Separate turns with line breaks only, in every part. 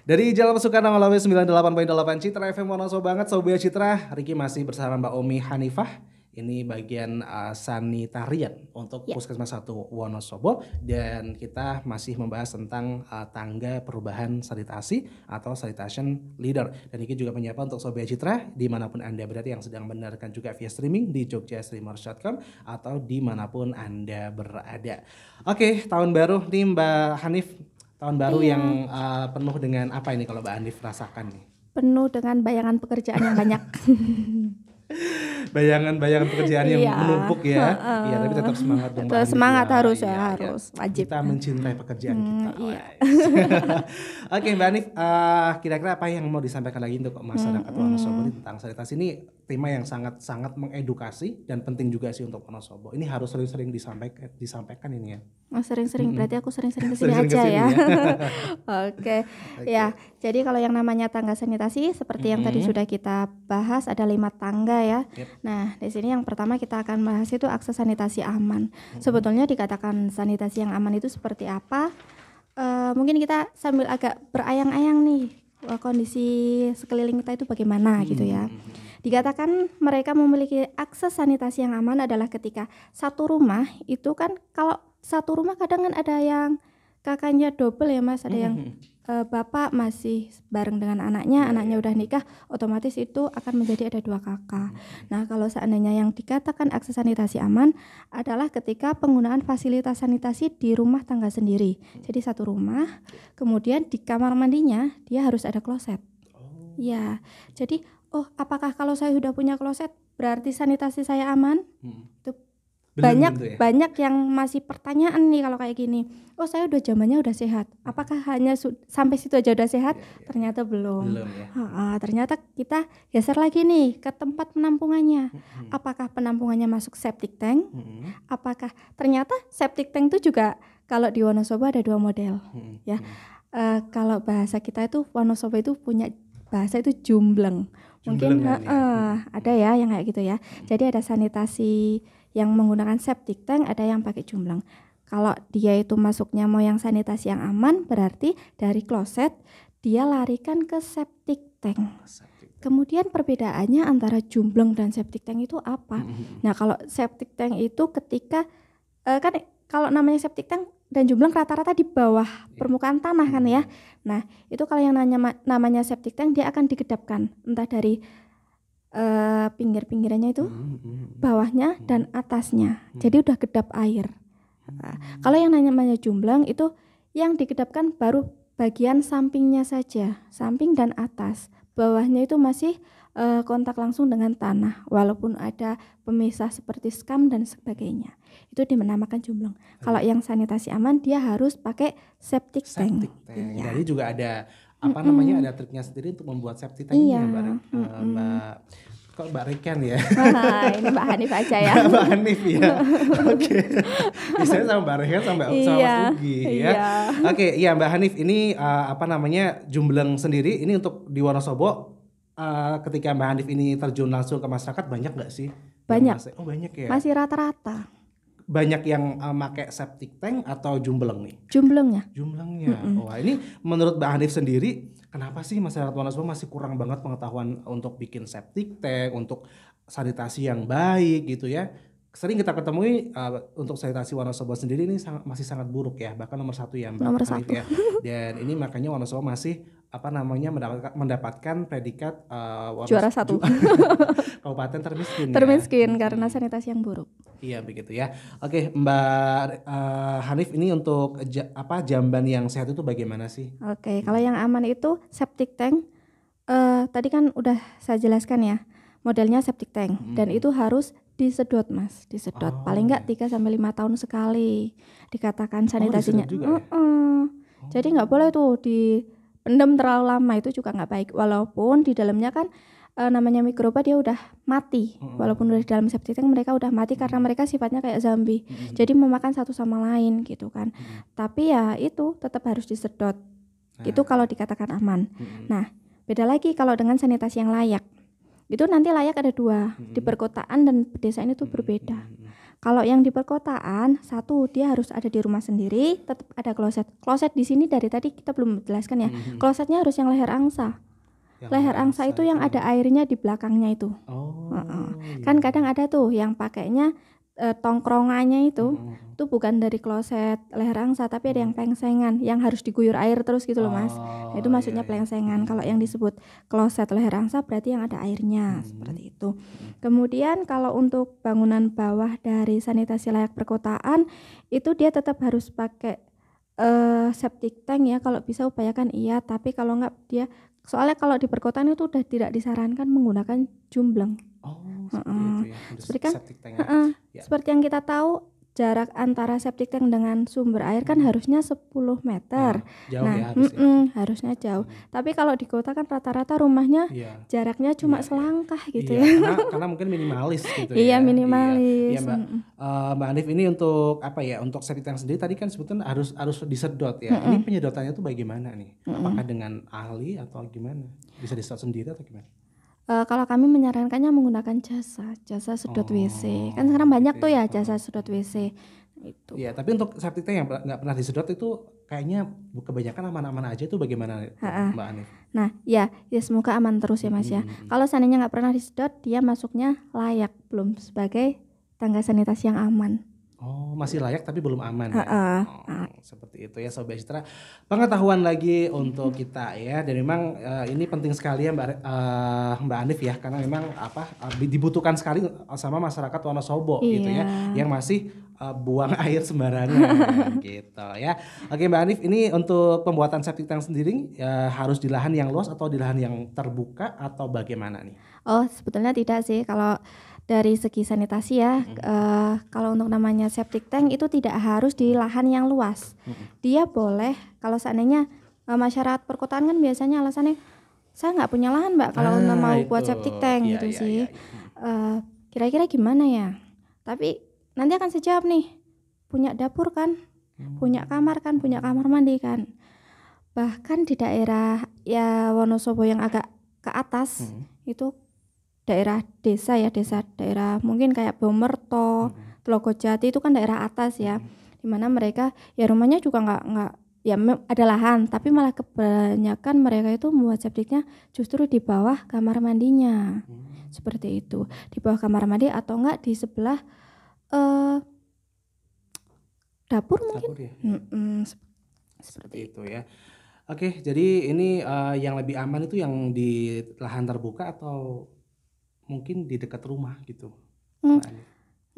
Dari Jalan Sukarno Malawi 98.8 Citra FM Wonosobo banget Sobat Citra. Riki masih bersama Mbak Omi Hanifah. Ini bagian sanitarian untuk
Ya.
Puskesmas 1 Wonosobo. Dan kita masih membahas tentang tangga perubahan sanitasi atau sanitation leader. Dan Riki juga menyapa untuk Sobat Citra dimanapun Anda berada yang sedang mendengarkan juga via streaming di jogjastreamers.com atau dimanapun Anda berada. Oke, tahun baru nih Mbak Hanif. Tahun baru yang penuh dengan apa ini kalau Mbak Hanif rasakan nih?
Penuh dengan bayangan pekerjaan yang banyak.
Bayangan-bayangan pekerjaan yang menumpuk ya. Iya, tapi tetap semangat dong Mbak Hanif.
Semangat
ya.
harus
Iya,
harus wajib.
Kita mencintai pekerjaan kita.
Iya.
Oke Mbak Hanif, kira-kira apa yang mau disampaikan lagi untuk masyarakat Wonosobo tentang sanitasi ini? Tema yang sangat mengedukasi dan penting juga sih untuk Wonosobo. Ini harus sering-sering disampaikan ini ya.
Oh, sering-sering berarti aku sering-sering kesini
Sering-sering
aja
kesini
ya.
ya.
Oke. Ya, jadi kalau yang namanya tangga sanitasi seperti yang tadi sudah kita bahas ada 5 tangga ya.
Yep.
Nah, di sini yang pertama kita akan bahas itu akses sanitasi aman. Sebetulnya dikatakan sanitasi yang aman itu seperti apa? Mungkin kita sambil agak berayang-ayang nih kondisi sekeliling kita itu bagaimana gitu ya. Dikatakan mereka memiliki akses sanitasi yang aman adalah ketika satu rumah itu kan, kalau satu rumah kadang kan ada yang kakaknya double ya Mas, ada yang bapak masih bareng dengan anaknya, anaknya udah nikah, otomatis itu akan menjadi ada 2 kakak. Nah, kalau seandainya yang dikatakan akses sanitasi aman adalah ketika penggunaan fasilitas sanitasi di rumah tangga sendiri. Jadi satu rumah, kemudian di kamar mandinya dia harus ada kloset. Ya, jadi apakah kalau saya sudah punya kloset berarti sanitasi saya aman? Itu banyak yang masih pertanyaan nih kalau kayak gini. Saya udah zamannya udah sehat. Apakah hanya sampai situ aja udah sehat? Ternyata belum.
Ya.
Ternyata kita geser lagi nih ke tempat penampungannya. Apakah penampungannya masuk septic tank? Apakah ternyata septic tank itu juga kalau di Wonosobo ada 2 model. Ya. Kalau bahasa kita itu Wonosobo itu punya bahasa itu jumbleng. Mungkin ada ya yang kayak gitu ya. Jadi ada sanitasi yang menggunakan septic tank, ada yang pakai jumbleng. Kalau dia itu masuknya mau yang sanitasi yang aman, berarti dari kloset dia larikan ke septic tank. Kemudian perbedaannya antara jumbleng dan septic tank itu apa? Nah, kalau septic tank itu ketika kan kalau namanya septic tank dan jumbleng rata-rata di bawah permukaan tanah kan ya. Nah, itu kalau yang namanya septic tank dia akan digedapkan entah dari pinggir-pinggirannya itu, bawahnya dan atasnya. Jadi udah gedap air. Kalau yang namanya jumbleng itu yang digedapkan baru bagian sampingnya saja, samping dan atas. Bawahnya itu masih kontak langsung dengan tanah, walaupun ada pemisah seperti skam dan sebagainya. Itu dinamakan jumbleng. Kalau yang sanitasi aman dia harus pakai septic tank.
Iya. Jadi juga ada ada triknya sendiri untuk membuat septic tank ini Mbak. Kok Mbak Riken ya?
Ini Mbak Hanif aja ya.
Mbak Hanif ya. Oke. Misalnya sama Mbak Riken sama Mas Ugi ya. Oke, iya Mbak Hanif ini jumbleng sendiri ini untuk di Wonosobo. Ketika Mbak Hanif ini terjun langsung ke masyarakat banyak nggak sih?
Banyak.
Banyak ya.
Masih rata-rata.
Banyak yang pakai septic tank atau jumbleng nih?
Jumblengnya.
Wah, ini menurut Mbak Hanif sendiri, kenapa sih masyarakat Wonosobo masih kurang banget pengetahuan untuk bikin septic tank, untuk sanitasi yang baik gitu ya? Sering kita ketemui untuk sanitasi Wonosobo sendiri ini masih sangat buruk ya, bahkan nomor 1 ya Mbak Hanif ya. Dan ini makanya Wonosobo masih mendapatkan predikat
juara 1
kabupaten termiskin.
Termiskin karena sanitasi yang buruk.
Iya begitu ya. Oke Mbak Hanif, ini untuk jamban yang sehat itu bagaimana sih?
Oke, kalau yang aman itu septic tank. Tadi kan udah saya jelaskan ya, modelnya septic tank dan itu harus disedot Mas, disedot paling enggak 3-5 tahun sekali. Dikatakan sanitasinya. Jadi nggak boleh tuh dipendam terlalu lama, itu juga nggak baik. Walaupun di dalamnya kan namanya mikroba dia udah mati. Walaupun udah di dalam septic tank mereka udah mati karena mereka sifatnya kayak zombie. Jadi memakan satu sama lain gitu kan. Tapi ya itu tetap harus disedot. Itu kalau dikatakan aman. Nah, beda lagi kalau dengan sanitasi yang layak. Itu nanti layak ada 2, di perkotaan dan pedesaan itu berbeda. Kalau yang di perkotaan, satu dia harus ada di rumah sendiri, tetap ada kloset. Kloset di sini dari tadi kita belum jelaskan ya. Klosetnya harus yang leher angsa.
Yang
Leher angsa itu yang ada airnya di belakangnya itu.
Oh.
Kan kadang ada tuh yang pakainya tongkrongannya itu bukan dari kloset leher angsa, tapi ada yang plengsengan yang harus diguyur air terus gitu loh Mas. Nah, itu maksudnya plengsengan. Kalau yang disebut kloset leher angsa berarti yang ada airnya, seperti itu. Kemudian kalau untuk bangunan bawah dari sanitasi layak perkotaan itu dia tetap harus pakai septic tank ya, kalau bisa upayakan iya, tapi kalau enggak dia, soalnya kalau di perkotaan itu udah tidak disarankan menggunakan jumbleng.
Oh, seperti itu ya.
Seperti kan,
septic tank ya.
seperti yang kita tahu jarak antara septic tank dengan sumber air kan harusnya 10 meter.
Jauh
nah,
ya harusnya.
Harusnya jauh. Tapi kalau di kota kan rata-rata rumahnya jaraknya cuma selangkah gitu ya.
Karena mungkin minimalis gitu
Iya,
ya.
minimalis.
Iya, Mbak Hanif, ini untuk apa ya? Untuk septic tank sendiri tadi kan sebetulnya harus disedot ya. Ini penyedotannya tuh bagaimana nih? Apakah dengan ahli atau gimana? Bisa disedot sendiri atau gimana?
Kalau kami menyarankannya menggunakan jasa sedot WC. Kan sekarang banyak tuh ya jasa sedot WC. Itu.
Iya, tapi untuk septic tank yang nggak pernah disedot itu kayaknya kebanyakan aman-aman aja, itu bagaimana Mbak Hanif?
Nah, ya semoga aman terus ya Mas ya. Kalau seandainya nggak pernah disedot, dia masuknya layak, belum sebagai tangga sanitasi yang aman.
Oh, masih layak tapi belum aman ya. Seperti itu ya Sobat Citra. Pengetahuan lagi untuk kita ya. Dan memang ini penting sekali ya Mbak Hanif ya, karena memang dibutuhkan sekali sama masyarakat Wonosobo gitu ya, yang masih buang air sembarangan gitu ya. Oke Mbak Hanif, ini untuk pembuatan septic tank sendiri harus di lahan yang luas atau di lahan yang terbuka atau bagaimana nih?
Oh, sebetulnya tidak sih. Kalau dari segi sanitasi ya, kalau untuk namanya septic tank itu tidak harus di lahan yang luas. Dia boleh, kalau seandainya masyarakat perkotaan kan biasanya alasannya, saya nggak punya lahan Mbak kalau mau buat septic tank gitu sih. Kira-kira gimana ya? Tapi nanti akan sejawab nih, punya dapur kan, punya kamar kan, punya kamar mandi kan. Bahkan di daerah ya Wonosobo yang agak ke atas itu daerah desa ya, daerah mungkin kayak Bomerto, Tlogojati itu kan daerah atas ya, dimana mereka ya rumahnya juga nggak ya ada lahan, tapi malah kebanyakan mereka itu membuat septiknya justru di bawah kamar mandinya, seperti itu, di bawah kamar mandi atau enggak di sebelah dapur mungkin.
Seperti itu ya. Oke, jadi ini yang lebih aman itu yang di lahan terbuka atau mungkin di dekat rumah gitu?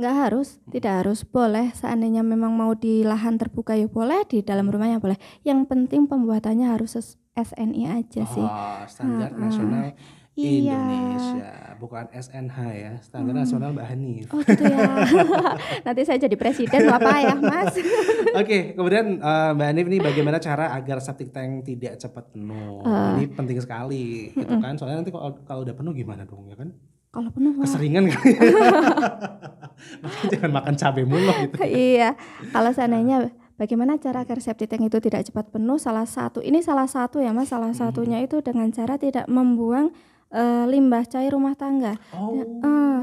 Nggak harus, tidak harus, boleh seandainya memang mau di lahan terbuka ya boleh, di dalam rumahnya boleh. Yang penting pembuatannya harus SNI aja sih.
Standar Nasional Indonesia, bukan SNH ya, Standar Nasional Mbak Hanif.
Oh gitu ya. Nanti saya jadi presiden apa ya Mas?
Oke, kemudian Mbak Hanif, ini bagaimana cara agar septic tank tidak cepat penuh? Ini penting sekali gitu kan, soalnya nanti kalau udah penuh gimana dong ya kan?
Kalau penuh
keseringan kali. Jangan makan cabai mulu gitu.
Iya, kalau seandainya bagaimana cara agar septic tank itu tidak cepat penuh? Salah satu ya Mas, salah satunya itu dengan cara tidak membuang limbah cair rumah tangga.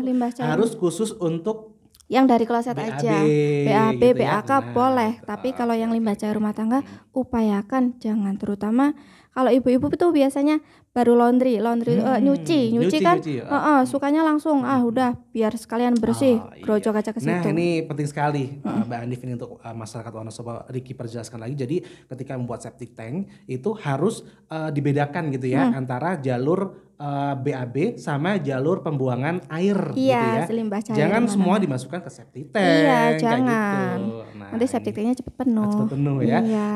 Limbah cair
harus khusus untuk
yang dari kloset aja, BAB, gitu BAK ya? Boleh, tapi kalau yang limbah cair rumah tangga upayakan jangan, terutama kalau ibu-ibu itu biasanya baru laundry nyuci kan, sukanya langsung udah biar sekalian bersih, grojok aja ke situ.
Nah ini penting sekali Mbak Hanif, ini untuk masyarakat Wonosobo. Ricky perjelaskan lagi, jadi ketika membuat septic tank itu harus dibedakan gitu ya, antara jalur BAB sama jalur pembuangan air gitu ya. Jangan semua dimasukkan ke septic tank.
Iya, jangan.
Gitu. Nah,
nanti septic tanknya cepat penuh.
Cepat penuh ya.
Iya.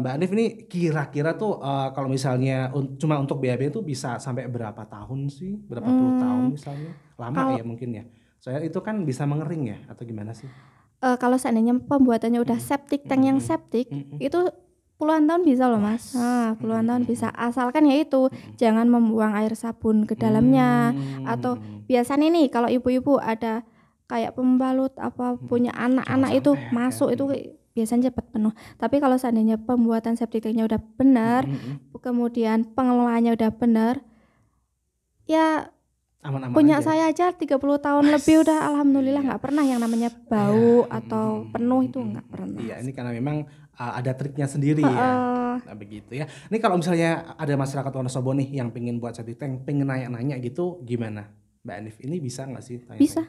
Mbak Hanif, ini kira-kira tuh kalau misalnya cuma untuk BAB itu bisa sampai berapa tahun sih? Berapa puluh tahun misalnya? Lama ya mungkin ya. Soalnya itu kan bisa mengering ya, atau gimana sih?
Kalau seandainya pembuatannya udah septic tank yang septic, itu puluhan tahun bisa loh Mas. Puluhan tahun bisa, asalkan ya itu jangan membuang air sabun ke dalamnya. Atau biasanya nih kalau ibu-ibu ada kayak pembalut punya anak-anak itu masuk itu biasanya cepat penuh. Tapi kalau seandainya pembuatan septic tanknya udah benar, kemudian pengelolaannya udah benar, ya
Aman-aman
Punya
aja.
saya aja 30 tahun lebih udah alhamdulillah nggak pernah yang namanya bau atau penuh itu nggak pernah.
Iya, ini karena memang ada triknya sendiri ya.
Heeh.
Nah, begitu ya. Ini kalau misalnya ada masyarakat Wonosobo nih yang pengen buat septic tank, pengen nanya-nanya gitu gimana? Mbak Anif, ini bisa nggak sih tanya-tanya?
Bisa.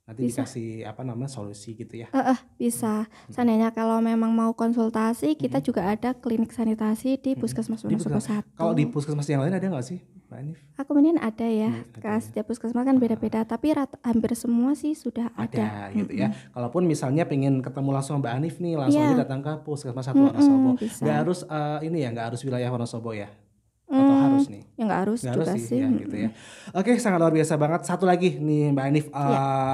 Nanti dikasih solusi gitu ya.
Bisa. Seandainya kalau memang mau konsultasi, kita juga ada klinik sanitasi di Puskesmas
Di
Wonosobo
puskesmas.
1.
Kalau di puskesmas yang lain ada nggak sih, Mbak Anif?
Aku kemudian ada ya, setiap puskesmas kan beda-beda, tapi hampir semua sih sudah
Ada
ada.
gitu ya. Kalaupun misalnya pengen ketemu langsung Mbak Anif nih, langsung
Iya.
aja datang ke Puskesmas 1 Wonosobo.
Bisa.
Nggak harus nggak harus wilayah Wonosobo ya? Atau harus nih?
Ya nggak harus
Nggak
juga
harus sih
sih.
ya gitu ya. Oke, sangat luar biasa banget. Satu lagi nih Mbak Anif,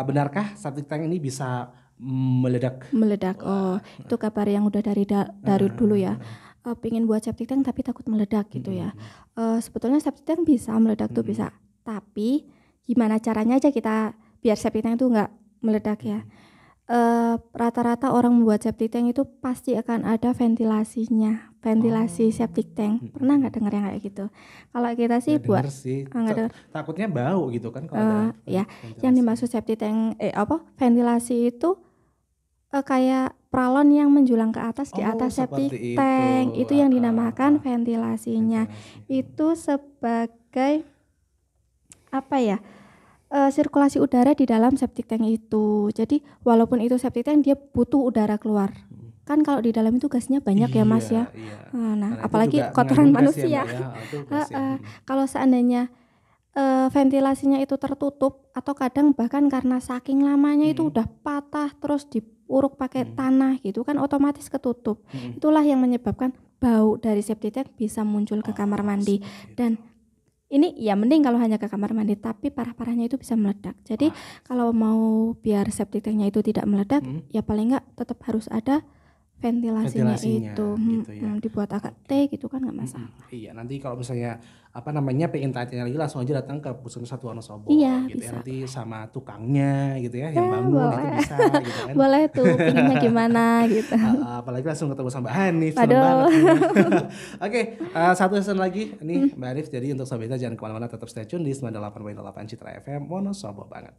benarkah septic tank ini bisa meledak?
Meledak. Oh, itu kabar yang udah dari dulu ya. Pingin buat septic tank tapi takut meledak gitu ya. Sebetulnya septic tank bisa meledak tuh bisa. Tapi gimana caranya aja kita biar septic tank itu nggak meledak ya. Rata-rata orang membuat septic tank itu pasti akan ada ventilasinya, ventilasi septic tank. Pernah nggak dengar yang kayak gitu? Kalau kita sih
Nggak
buat
denger sih.
nggak dengar.
Takutnya bau gitu kan kalau ada
Ya,
ventilasi.
yang dimaksud septic tank ventilasi itu kayak pralon yang menjulang ke atas di atas septic
seperti
tank.
itu.
Itu yang dinamakan ventilasinya. Itu sebagai apa ya? Sirkulasi udara di dalam septic tank itu. Jadi walaupun itu septic tank dia butuh udara keluar. Kan kalau di dalam itu gasnya banyak ya Mas ya.
Iya.
Nah,
Karena itu
apalagi
juga
kotoran
mengandung gas
manusia.
ya, Mbak, ya. Itu gas ya.
Kalau seandainya ventilasinya itu tertutup atau kadang bahkan karena saking lamanya itu udah patah terus diuruk pakai tanah gitu kan otomatis ketutup. Itulah yang menyebabkan bau dari septic tank bisa muncul ke kamar mandi. Dan ini ya mending kalau hanya ke kamar mandi, tapi parah-parahnya itu bisa meledak. Jadi kalau mau biar septic tanknya itu tidak meledak, ya paling nggak tetap harus ada ventilasinya itu.
gitu ya.
Dibuat agak T gitu kan nggak masalah.
Iya, nanti kalau misalnya pengen tanya lagi langsung aja datang ke Puskesmas 1 Wonosobo
Iya,
gitu ya.
bisa.
Nanti sama tukangnya gitu ya yang bangun itu
boleh.
bisa gitu kan.
Boleh tuh, pinginnya gimana gitu.
Apalagi langsung ketemu sama Mbak Hanif, seneng
Aduh.
banget. Oke, satu pesan lagi nih Mbak Hanif. Jadi untuk sobat kita jangan kemana-mana, tetap stay tune di 98.8 Citra FM Wonosobo banget.